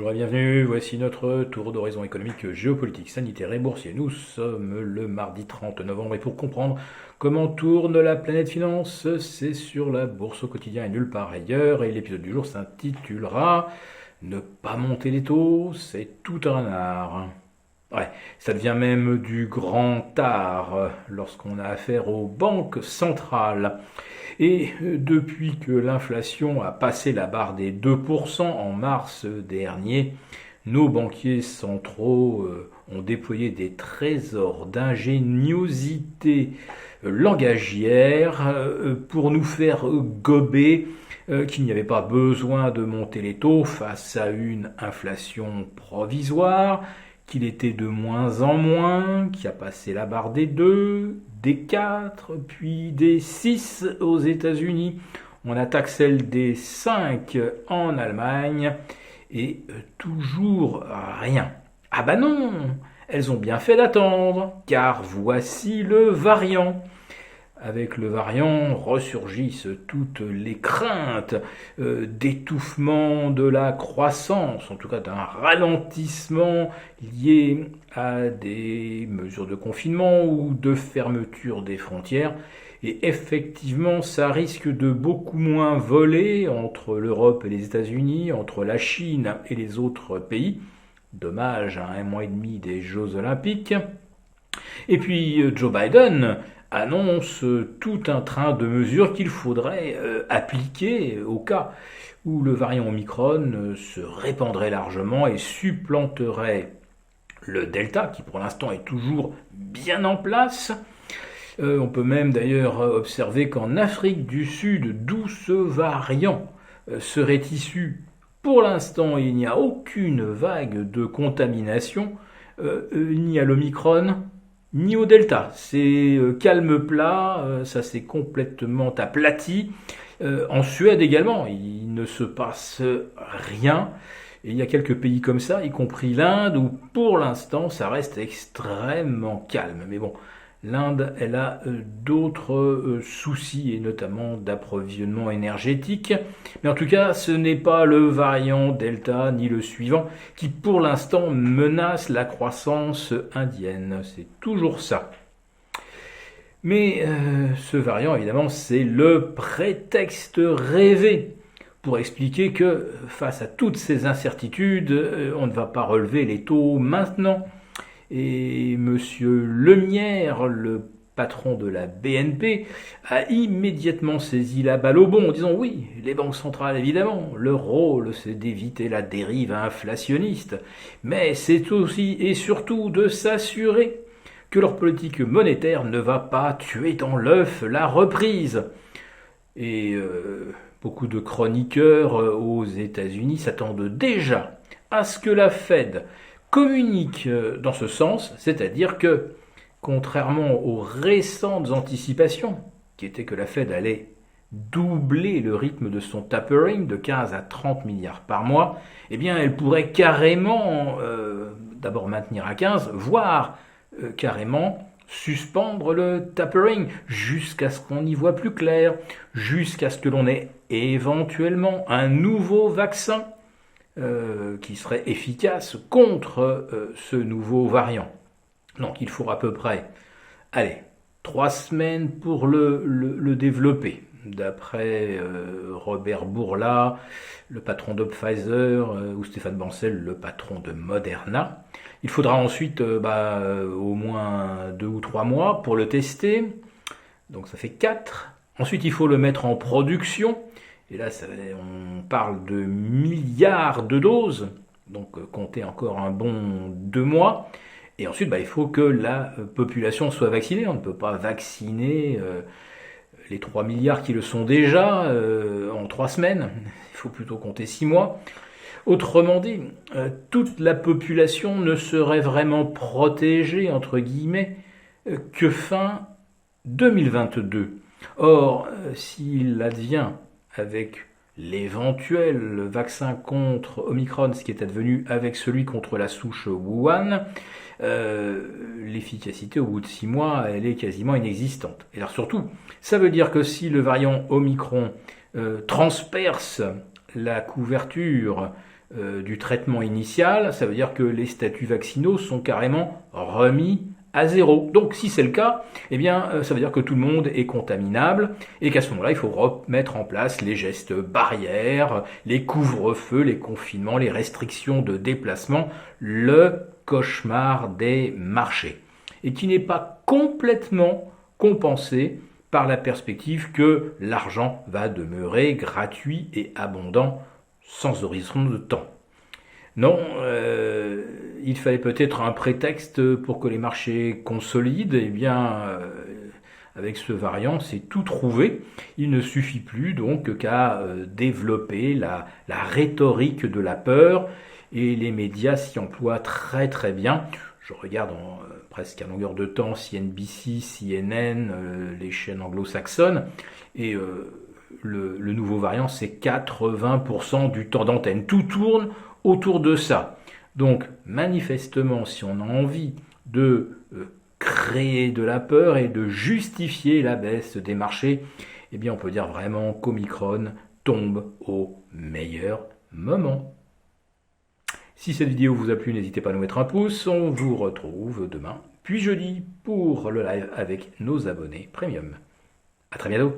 Bonjour et bienvenue, voici notre tour d'horizon économique, géopolitique, sanitaire et boursier. Nous sommes le mardi 30 novembre et pour comprendre comment tourne la planète finance, c'est sur la bourse au quotidien et nulle part ailleurs. Et l'épisode du jour s'intitulera Ne pas monter les taux, c'est tout un art. Ouais, ça devient même du grand art lorsqu'on a affaire aux banques centrales. Et depuis que l'inflation a passé la barre des 2% en mars dernier, nos banquiers centraux ont déployé des trésors d'ingéniosité langagière pour nous faire gober qu'il n'y avait pas besoin de monter les taux face à une inflation provisoire, qu'il était de moins en moins, qui a passé la barre des 2, des 4, puis des 6 aux États-Unis. On attaque celle des 5 en Allemagne et toujours rien. Ah bah non, elles ont bien fait d'attendre, car voici le variant. Avec le variant ressurgissent toutes les craintes d'étouffement de la croissance, en tout cas d'un ralentissement lié à des mesures de confinement ou de fermeture des frontières. Et effectivement, ça risque de beaucoup moins voler entre l'Europe et les États-Unis, entre la Chine et les autres pays. Dommage à un mois et demi des Jeux Olympiques. Et puis Joe Biden annonce tout un train de mesures qu'il faudrait appliquer au cas où le variant Omicron se répandrait largement et supplanterait le Delta, qui pour l'instant est toujours bien en place. On peut même d'ailleurs observer qu'en Afrique du Sud, d'où ce variant serait issu, pour l'instant il n'y a aucune vague de contamination, ni à l'Omicron, ni au Delta. C'est calme plat, ça s'est complètement aplati. En Suède également, il ne se passe rien. Et il y a quelques pays comme ça, y compris l'Inde, où pour l'instant ça reste extrêmement calme. Mais bon, l'Inde, elle a d'autres soucis, et notamment d'approvisionnement énergétique. Mais en tout cas, ce n'est pas le variant Delta, ni le suivant, qui pour l'instant menace la croissance indienne. C'est toujours ça. Mais ce variant, évidemment, c'est le prétexte rêvé pour expliquer que face à toutes ces incertitudes, on ne va pas relever les taux maintenant. Et monsieur Lemierre, le patron de la BNP, a immédiatement saisi la balle au bond en disant oui, les banques centrales évidemment, leur rôle c'est d'éviter la dérive inflationniste, mais c'est aussi et surtout de s'assurer que leur politique monétaire ne va pas tuer dans l'œuf la reprise. Et beaucoup de chroniqueurs aux États-Unis s'attendent déjà à ce que la Fed communique dans ce sens, c'est-à-dire que, contrairement aux récentes anticipations, qui étaient que la Fed allait doubler le rythme de son tapering de 15 à 30 milliards par mois, eh bien elle pourrait carrément d'abord maintenir à 15, voire carrément suspendre le tapering jusqu'à ce qu'on y voit plus clair, jusqu'à ce que l'on ait éventuellement un nouveau vaccin qui serait efficace contre ce nouveau variant. Donc il faut à peu près, 3 semaines pour le développer. D'après Robert Bourla, le patron de Pfizer, ou Stéphane Bancel, le patron de Moderna. Il faudra ensuite au moins 2 ou 3 mois pour le tester. Donc ça fait 4. Ensuite il faut le mettre en production. Et là, on parle de milliards de doses, donc comptez encore un bon 2 mois. Et ensuite, il faut que la population soit vaccinée. On ne peut pas vacciner les 3 milliards qui le sont déjà en 3 semaines. Il faut plutôt compter 6 mois. Autrement dit, toute la population ne serait vraiment protégée, entre guillemets, que fin 2022. Or, s'il advient avec l'éventuel vaccin contre Omicron, ce qui est advenu avec celui contre la souche Wuhan, l'efficacité au bout de 6 mois, elle est quasiment inexistante. Et alors surtout, ça veut dire que si le variant Omicron transperce la couverture du traitement initial, ça veut dire que les statuts vaccinaux sont carrément remis à zéro. Donc si c'est le cas, eh bien ça veut dire que tout le monde est contaminable et qu'à ce moment-là, il faut remettre en place les gestes barrières, les couvre-feux, les confinements, les restrictions de déplacement, le cauchemar des marchés. Et qui n'est pas complètement compensé par la perspective que l'argent va demeurer gratuit et abondant sans horizon de temps. Non, il fallait peut-être un prétexte pour que les marchés consolident. Eh bien, avec ce variant, c'est tout trouvé. Il ne suffit plus donc qu'à développer la rhétorique de la peur, et les médias s'y emploient très très bien. Je regarde presque à longueur de temps CNBC, CNN, les chaînes anglo-saxonnes, et le nouveau variant, c'est 80% du temps d'antenne. Tout tourne autour de ça. Donc, manifestement, si on a envie de créer de la peur et de justifier la baisse des marchés, eh bien, on peut dire vraiment qu'Omicron tombe au meilleur moment. Si cette vidéo vous a plu, n'hésitez pas à nous mettre un pouce. On vous retrouve demain, puis jeudi, pour le live avec nos abonnés premium. À très bientôt.